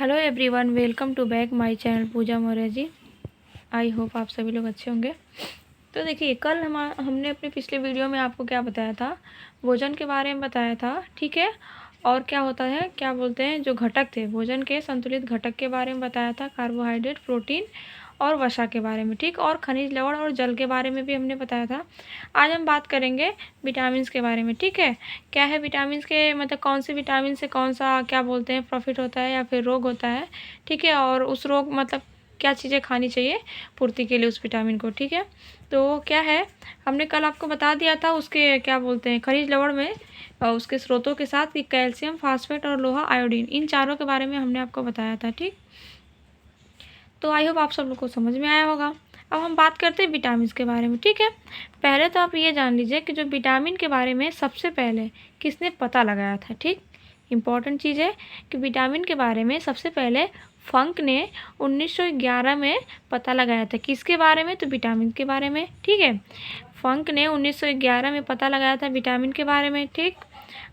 Hello everyone, welcome to back my channel Pooja Maurya ji. I hope आप सभी लोग अच्छे होंगे। तो देखिए, कल हमने अपने पिछले वीडियो में आपको क्या बताया था, भोजन के बारे में बताया था, ठीक है। और क्या होता है, क्या बोलते हैं, जो घटक थे भोजन के, संतुलित घटक के बारे में बताया था, कार्बोहाइड्रेट, प्रोटीन और वसा के बारे में, ठीक। और खनिज, लवण और जल के बारे में भी हमने बताया था। आज हम बात करेंगे विटामिन के बारे में, ठीक है। क्या है विटामिन के, मतलब कौन से विटामिन से कौन सा, क्या बोलते हैं, प्रॉफिट होता है या फिर रोग होता है, ठीक है। और उस रोग, मतलब क्या चीज़ें खानी चाहिए पूर्ति के लिए उस विटामिन को, ठीक है। तो क्या है, हमने कल आपको बता दिया था उसके, क्या बोलते हैं, खनिज लवण में उसके स्रोतों के साथ कि कैल्शियम, फास्फेट और लोहा, आयोडीन, इन चारों के बारे में हमने आपको बताया था, ठीक। तो आई होप आप सब लोग को समझ में आया होगा। अब हम बात करते हैं विटामिन के बारे में, ठीक है। पहले तो आप ये जान लीजिए कि जो विटामिन के बारे में सबसे पहले किसने पता लगाया था, ठीक। इम्पॉर्टेंट चीज़ है कि विटामिन के बारे में सबसे पहले फंक ने 1911 में पता लगाया था। किसके बारे में, तो विटामिन के बारे में, ठीक है। फंक ने 1911 में पता लगाया था विटामिन के बारे में, ठीक।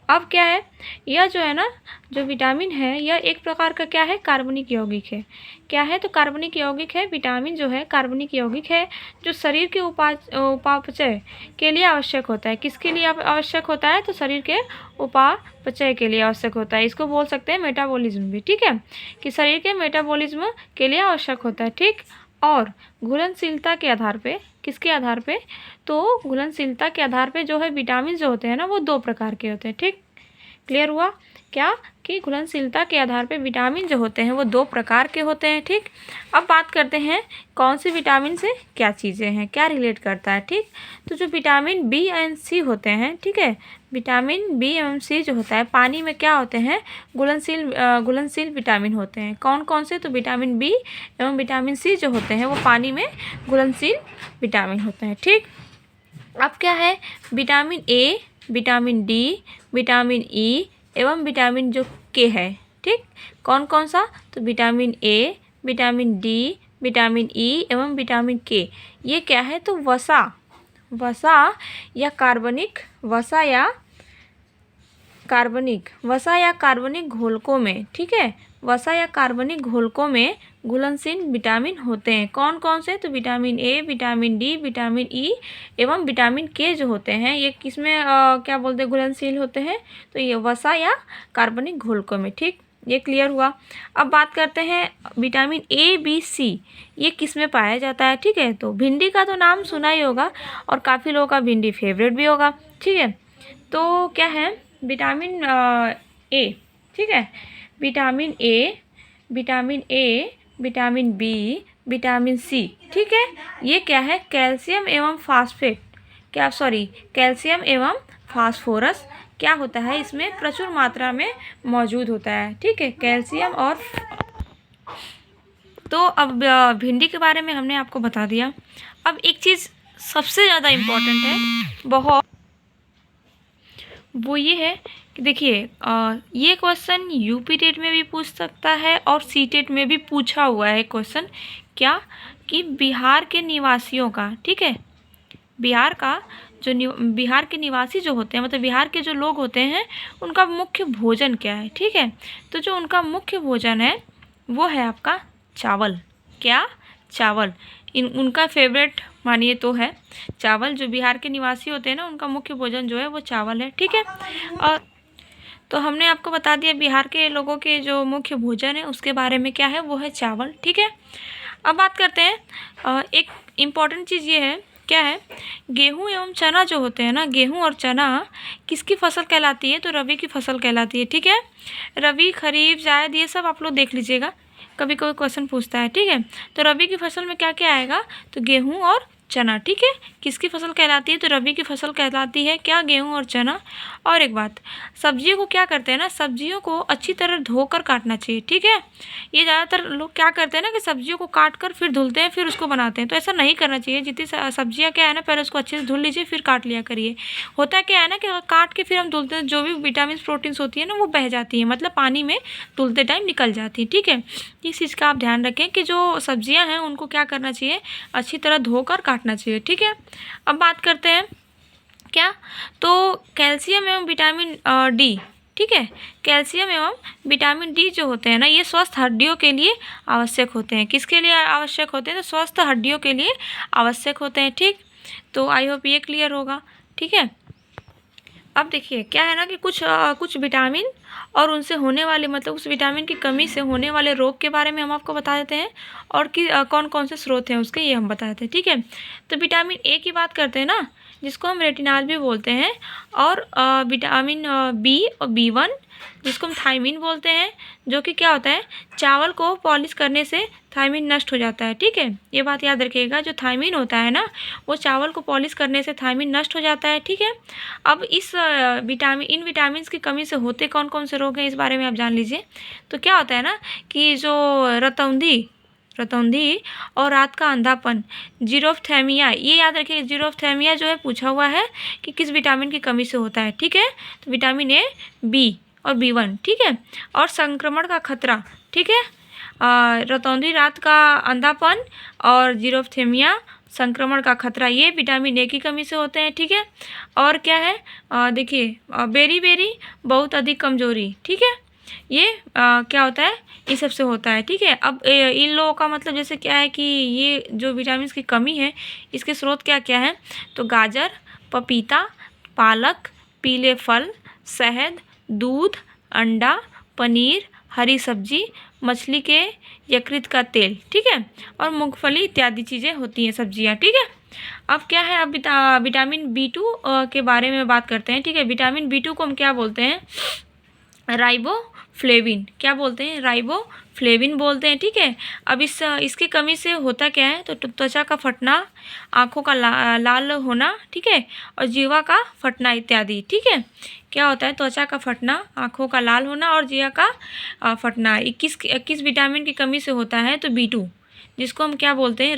अब क्या है, यह जो है ना, जो विटामिन है, यह एक प्रकार का क्या है, कार्बनिक यौगिक है। क्या है, तो कार्बनिक यौगिक है। विटामिन जो है कार्बनिक यौगिक है, जो शरीर के उपापचय के लिए आवश्यक होता है। किसके लिए आवश्यक होता है, तो शरीर के उपापचय के लिए आवश्यक होता है। इसको बोल सकते हैं मेटाबॉलिज्म भी, ठीक है, कि शरीर के मेटाबॉलिज्म के लिए आवश्यक होता है, ठीक। और घुलनशीलता के आधार पे, किसके आधार पे, तो घुलनशीलता के आधार पे जो है विटामिन जो होते हैं ना, वो दो प्रकार के होते हैं, ठीक। क्लियर हुआ क्या, कि घुलनशीलता के आधार पे विटामिन जो होते हैं वो दो प्रकार के होते हैं, ठीक। अब बात करते हैं कौन से विटामिन से क्या चीज़ें हैं, क्या रिलेट करता है, ठीक। तो जो विटामिन बी एंड सी होते हैं, ठीक है, विटामिन बी एवं सी जो होता है, पानी में क्या होते हैं, घुलनशील विटामिन होते हैं। कौन कौन से, तो विटामिन बी एवं विटामिन सी जो होते हैं वो पानी में घुलनशील विटामिन होते हैं, ठीक। अब क्या है, vitamin A, vitamin D, vitamin E एवं विटामिन जो के है, ठीक। कौन कौन सा, तो vitamin A, vitamin D, vitamin E एवं विटामिन के, ये क्या है, तो वसा या कार्बनिक घोलकों में, ठीक है, वसा या कार्बनिक घोलकों में घुलनशील विटामिन होते हैं। कौन कौन से, तो vitamin A, vitamin D, vitamin E एवं विटामिन के जो होते हैं, ये किसमें क्या बोलते हैं, घुलनशील होते हैं, तो ये वसा या कार्बनिक घोलकों में, ठीक। ये क्लियर हुआ। अब बात करते हैं विटामिन ए, बी, सी, ये किस में पाया जाता है, ठीक है। तो भिंडी का तो नाम सुना ही होगा और काफ़ी लोगों का भिंडी फेवरेट भी होगा, ठीक है। तो क्या है, विटामिन ए, ठीक है, vitamin A, vitamin B, vitamin C, ठीक है, ये क्या है, कैल्शियम एवं कैल्शियम एवं फास्फोरस क्या होता है, इसमें प्रचुर मात्रा में मौजूद होता है, ठीक है, कैल्शियम और। तो अब भिंडी के बारे में हमने आपको बता दिया। अब एक चीज़ सबसे ज़्यादा इम्पोर्टेंट है, बहुत, वो ये है कि देखिए, ये क्वेश्चन यूपी टेट में भी पूछ सकता है और सी टेट में भी पूछा हुआ है क्वेश्चन, क्या, कि बिहार के निवासियों का, ठीक है, बिहार के निवासी जो होते हैं, मतलब बिहार के जो लोग होते हैं, उनका मुख्य भोजन क्या है, ठीक है। तो जो उनका मुख्य भोजन है वो है आपका चावल। क्या, चावल, उनका फेवरेट मानिए तो है चावल। जो बिहार के निवासी होते हैं ना, उनका मुख्य भोजन जो है वो चावल है, ठीक है। और तो हमने आपको बता दिया बिहार के लोगों के जो मुख्य भोजन है उसके बारे में, क्या है, वो है चावल, ठीक है। अब बात करते हैं, एक इम्पॉर्टेंट चीज़ ये है, क्या है, गेहूं एवं चना जो होते हैं ना, गेहूं और चना किसकी फसल कहलाती है, तो रबी की फसल कहलाती है, ठीक है। रबी, खरीफ, जायद, ये सब आप लोग देख लीजिएगा, कभी कोई क्वेश्चन पूछता है, ठीक है। तो रबी की फसल में क्या क्या आएगा, तो गेहूं और चना, ठीक है। किसकी फसल कहलाती है, तो रबी की फसल कहलाती है, क्या, गेहूं और चना। और एक बात, सब्जियों को क्या करते हैं ना, सब्जियों को अच्छी तरह धोकर काटना चाहिए, ठीक है। ये ज़्यादातर लोग क्या करते हैं ना, कि सब्जियों को काट कर फिर धुलते हैं, फिर उसको बनाते हैं, तो ऐसा नहीं करना चाहिए। जितनी सब्जियां क्या है ना, पहले उसको अच्छे से धुल लीजिए, फिर काट लिया करिए। होता क्या है ना, कि काट के फिर हम धुलते हैं, जो भी विटामिन प्रोटीन्स होती है ना, वो बह जाती है, मतलब पानी में धुलते टाइम निकल जाती है, ठीक है। इस चीज़ का आप ध्यान रखें कि जो सब्जियां हैं उनको क्या करना चाहिए, अच्छी तरह धोकर काटना चाहिए, ठीक है। अब बात करते हैं क्या, तो कैल्शियम एवं विटामिन डी, ठीक है। कैल्शियम एवं विटामिन डी जो होते हैं ना, ये स्वस्थ हड्डियों के लिए आवश्यक होते हैं। किसके लिए आवश्यक होते हैं? तो स्वस्थ हड्डियों के लिए आवश्यक होते हैं। ठीक, तो आई होप ये क्लियर होगा। ठीक है। अब देखिए क्या है ना कि कुछ विटामिन और उनसे होने वाले, मतलब उस विटामिन की कमी से होने वाले रोग के बारे में हम आपको बता देते हैं, और कि कौन कौन से स्रोत हैं उसके, ये हम बता देते हैं। ठीक है। तो विटामिन ए की बात करते हैं ना, जिसको हम रेटिनॉल भी बोलते हैं, और विटामिन बी और B1 जिसको हम थायमीन बोलते हैं, जो कि क्या होता है, चावल को पॉलिश करने से थायमीन नष्ट हो जाता है। ठीक है, ये बात याद रखिएगा, जो थायमीन होता है ना, वो चावल को पॉलिश करने से थायमीन नष्ट हो जाता है। ठीक है। अब इन विटामिन की कमी से होते कौन कौन से रोग हैं, इस बारे में आप जान लीजिए। तो क्या होता है ना कि जो रतौंधी और रात का अंधापन, जीरोफ्थेमिया, ये याद रखिए, जीरोफ्थेमिया जो है पूछा हुआ है कि किस विटामिन की कमी से होता है। ठीक है, तो विटामिन ए, बी और B1। ठीक है। और संक्रमण का खतरा, ठीक है, रतौंधी, रात का अंधापन और जीरोफ्थेमिया, संक्रमण का खतरा, ये विटामिन ए की कमी से होते हैं। ठीक है। और क्या है, देखिए बेरी बहुत अधिक कमजोरी, ठीक है, ये क्या होता है, इस सब से होता है। ठीक है। अब इन लोगों का मतलब जैसे क्या है कि ये जो विटामिन की कमी है, इसके स्रोत क्या क्या है, तो गाजर, पपीता, पालक, पीले फल, शहद, दूध, अंडा, पनीर, हरी सब्जी, मछली के यकृत का तेल, ठीक है, और मूंगफली इत्यादि चीज़ें होती हैं, सब्जियां। ठीक है। अब क्या है, अब विटामिन B2 के बारे में बात करते हैं। ठीक है। विटामिन B2 को हम क्या बोलते हैं, राइबोफ्लेविन, क्या बोलते हैं, राइबोफ्लेविन बोलते हैं। ठीक है। अब इसकी कमी से होता क्या है, तो त्वचा का फटना, आँखों का लाल होना, ठीक है, और जीवा का फटना इत्यादि। ठीक है। क्या होता है, त्वचा का फटना, आँखों का लाल होना और जीवा का फटना 21 विटामिन की कमी से होता है, तो B2, जिसको हम क्या बोलते हैं,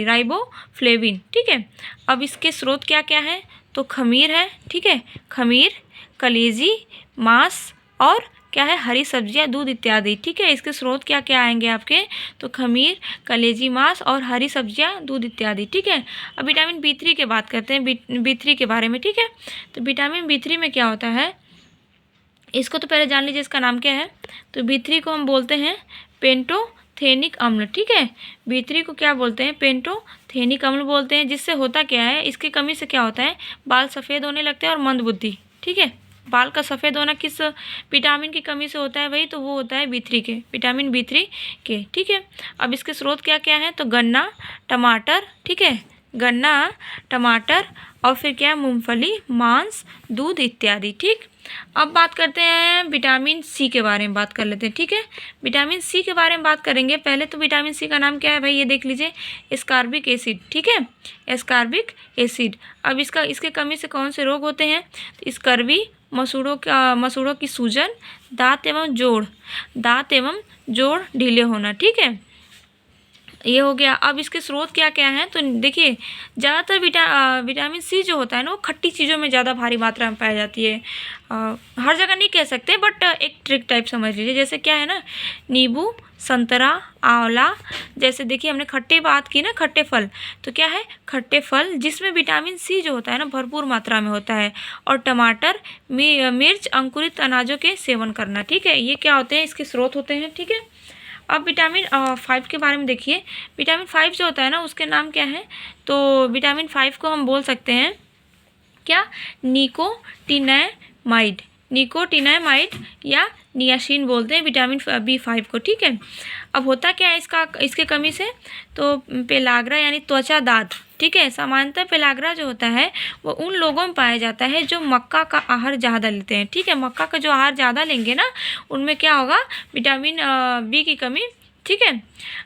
राइबोफ्लेविन। ठीक है। अब इसके स्रोत क्या क्या है, तो खमीर है, ठीक है, खमीर, कलेजी, मांस, और क्या है, हरी सब्जियां, दूध इत्यादि। ठीक है। इसके स्रोत क्या क्या आएंगे आपके, तो खमीर, कलेजी, मांस और हरी सब्जियां, दूध इत्यादि। ठीक है। अब विटामिन B3 की बात करते हैं, B3 के बारे में। ठीक है। तो विटामिन B3 में क्या होता है, इसको तो पहले जान लीजिए, इसका नाम क्या है, तो B3 को हम बोलते हैं पेंटोथेनिक अम्ल। ठीक है। B3 को क्या बोलते हैं, पेंटोथेनिक अम्ल बोलते हैं। जिससे होता क्या है, इसकी कमी से क्या होता है, बाल सफ़ेद होने लगते हैं और मंदबुद्धि। ठीक है। बाल का सफ़ेद होना किस विटामिन की कमी से होता है, वही तो वो होता है B3 के, विटामिन B3 के। ठीक है। अब इसके स्रोत क्या क्या हैं, तो गन्ना, टमाटर, ठीक है, गन्ना, टमाटर, और फिर क्या है, मूंगफली, मांस, दूध इत्यादि। ठीक। अब बात करते हैं विटामिन C के बारे में, बात कर लेते हैं। ठीक है। विटामिन C के बारे में बात करेंगे। पहले तो विटामिन C का नाम क्या है भाई, ये देख लीजिए, एस्कॉर्बिक एसिड। ठीक है, एस्कॉर्बिक एसिड। अब इसके कमी से कौन से रोग होते हैं, तो स्कर्वी, मसूड़ों की सूजन, दांत एवं जोड़ ढीले होना। ठीक है, ये हो गया। अब इसके स्रोत क्या क्या हैं, तो देखिए ज़्यादातर विटामिन C जो होता है ना, वो खट्टी चीज़ों में ज़्यादा भारी मात्रा में पाई जाती है। हर जगह नहीं कह सकते, बट एक ट्रिक टाइप समझ लीजिए। जैसे क्या है ना, नींबू, संतरा, आंवला, जैसे देखिए हमने खट्टे बात की ना, खट्टे फल, तो क्या है, खट्टे फल जिसमें विटामिन C जो होता है ना, भरपूर मात्रा में होता है। और टमाटर, मिर्च, अंकुरित अनाजों के सेवन करना। ठीक है, ये क्या होते हैं, इसके स्रोत होते हैं। ठीक है। अब विटामिन 5 के बारे में देखिए। विटामिन 5 जो होता है ना, उसके नाम क्या है, तो विटामिन 5 को हम बोल सकते हैं क्या, निकोटिनामाइड या नियासिन बोलते हैं विटामिन B5 को। ठीक है। अब होता क्या है इसके कमी से, तो पेलाग्रा यानी त्वचा दाद, ठीक है, सामान्यतः पेलाग्रा जो होता है वो उन लोगों में पाया जाता है जो मक्का का आहार ज़्यादा लेते हैं। ठीक है, मक्का का जो आहार ज़्यादा लेंगे ना, उनमें क्या होगा, विटामिन B की कमी, ठीक है,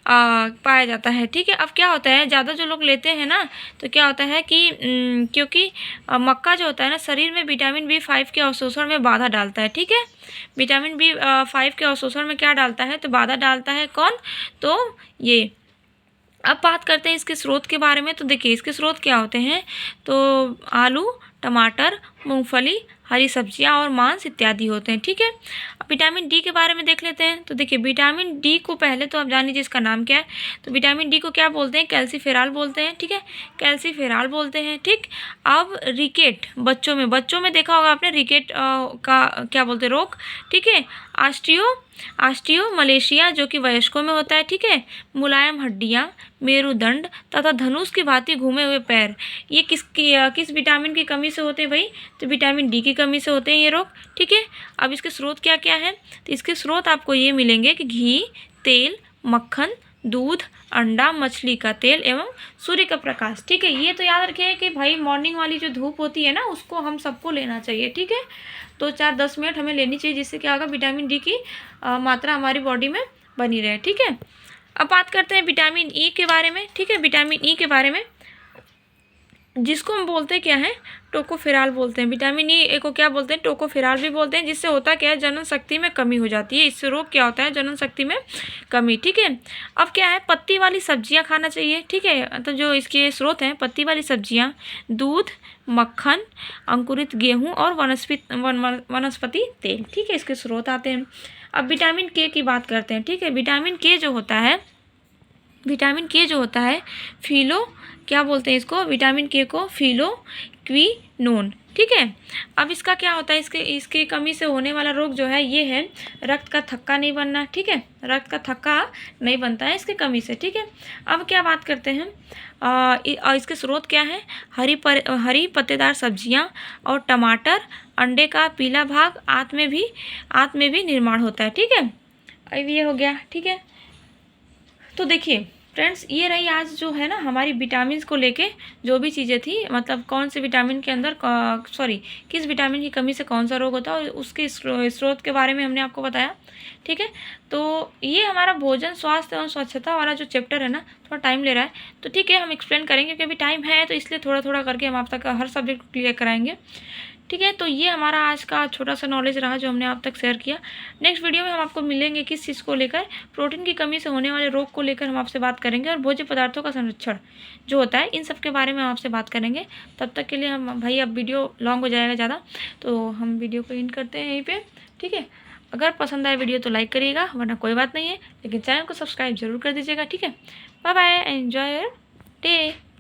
पाया जाता है। ठीक है। अब क्या होता है, ज़्यादा जो लोग लेते हैं ना, तो क्या होता है कि क्योंकि मक्का जो होता है ना, शरीर में विटामिन B5 के अवशोषण में बाधा डालता है। ठीक है, विटामिन B5 के अवशोषण में क्या डालता है, तो बाधा डालता है कौन, तो ये। अब बात करते हैं इसके स्रोत के बारे में। तो देखिए इसके स्रोत क्या होते हैं, तो आलू, टमाटर, मूंगफली, हरी सब्जियां और मांस इत्यादि होते हैं। ठीक है। विटामिन डी के बारे में देख लेते हैं। तो देखिए विटामिन डी को पहले तो आप जान लीजिए इसका नाम क्या है। तो विटामिन डी को क्या बोलते हैं? कैल्सीफेरॉल बोलते हैं, ठीक है, कैल्सीफेरॉल बोलते हैं, ठीक। अब रिकेट, बच्चों में देखा होगा आपने रिकेट का क्या बोलते हैं, रोग, ठीक है। ऑस्टियो मलेशिया जो कि वयस्कों में होता है, ठीक है। मुलायम हड्डियाँ, मेरुदंड तथा धनुष की भांति घूमे हुए पैर, ये किस विटामिन की कमी से होते हैं भाई? तो विटामिन डी की कमी से होते हैं ये रोग, ठीक है। अब इसके स्रोत क्या क्या है? तो इसके स्रोत आपको ये मिलेंगे कि घी, तेल, मक्खन, दूध, अंडा, मछली का तेल एवं सूर्य का प्रकाश, ठीक है। ये तो याद रखिए कि भाई मॉर्निंग वाली जो धूप होती है ना, उसको हम सबको लेना चाहिए, ठीक है। तो 4-10 मिनट हमें लेनी चाहिए, जिससे क्या होगा, विटामिन डी की मात्रा हमारी बॉडी में बनी रहे, ठीक है। अब बात करते हैं विटामिन ई के बारे में, ठीक है। विटामिन ई के बारे में, जिसको हम बोलते हैं क्या है, टोकोफेरॉल बोलते हैं। विटामिन ई को क्या बोलते हैं? टोकोफेरॉल भी बोलते हैं। जिससे होता क्या है, जनन शक्ति में कमी हो जाती है। इससे रोग क्या होता है? जनन शक्ति में कमी, ठीक है। अब क्या है, पत्ती वाली सब्जियां खाना चाहिए, ठीक है। तो जो इसके स्रोत हैं, पत्ती वाली सब्जियां, दूध, मक्खन, अंकुरित गेहूं और वनस्पति तेल, ठीक है, इसके स्रोत आते हैं। अब विटामिन के की बात करते हैं, ठीक है। विटामिन के जो होता है फिलो, क्या बोलते हैं इसको? विटामिन के को फिलोक्विनोन, ठीक है। अब इसका क्या होता है, इसकी कमी से होने वाला रोग जो है ये है रक्त का थक्का नहीं बनना, ठीक है। रक्त का थक्का नहीं बनता है इसकी कमी से, ठीक है। अब क्या बात करते हैं, इसके स्रोत क्या है? हरी पत्तेदार सब्जियां और टमाटर, अंडे का पीला भाग, आंत में भी निर्माण होता है, ठीक है। अब ये हो गया, ठीक है। तो देखिए फ्रेंड्स, ये रही आज जो है ना हमारी विटामिन को लेके जो भी चीज़ें थी, मतलब कौन से विटामिन के अंदर किस विटामिन की कमी से कौन सा रोग होता है, और उसके स्रोत के बारे में हमने आपको बताया, ठीक है। तो ये हमारा भोजन, स्वास्थ्य एवं स्वच्छता वाला जो चैप्टर है ना, थोड़ा टाइम ले रहा है, तो ठीक है हम एक्सप्लेन करेंगे, क्योंकि अभी टाइम है, तो इसलिए थोड़ा थोड़ा करके हम आप तक हर सब्जेक्ट को क्लियर कराएंगे, ठीक है। तो ये हमारा आज का छोटा सा नॉलेज रहा जो हमने आप तक शेयर किया। नेक्स्ट वीडियो में हम आपको मिलेंगे किस चीज़ को लेकर, प्रोटीन की कमी से होने वाले रोग को लेकर हम आपसे बात करेंगे, और भोज्य पदार्थों का संरक्षण जो होता है, इन सब के बारे में हम आपसे बात करेंगे। तब तक के लिए हम भाई, अब वीडियो लॉन्ग हो जाएगा ज़्यादा, तो हम वीडियो को एंड करते हैं यहीं पर, ठीक है। अगर पसंद आए वीडियो तो लाइक करिएगा, वरना कोई बात नहीं है, लेकिन चैनल को सब्सक्राइब जरूर कर दीजिएगा, ठीक है। Bye bye, enjoy your day.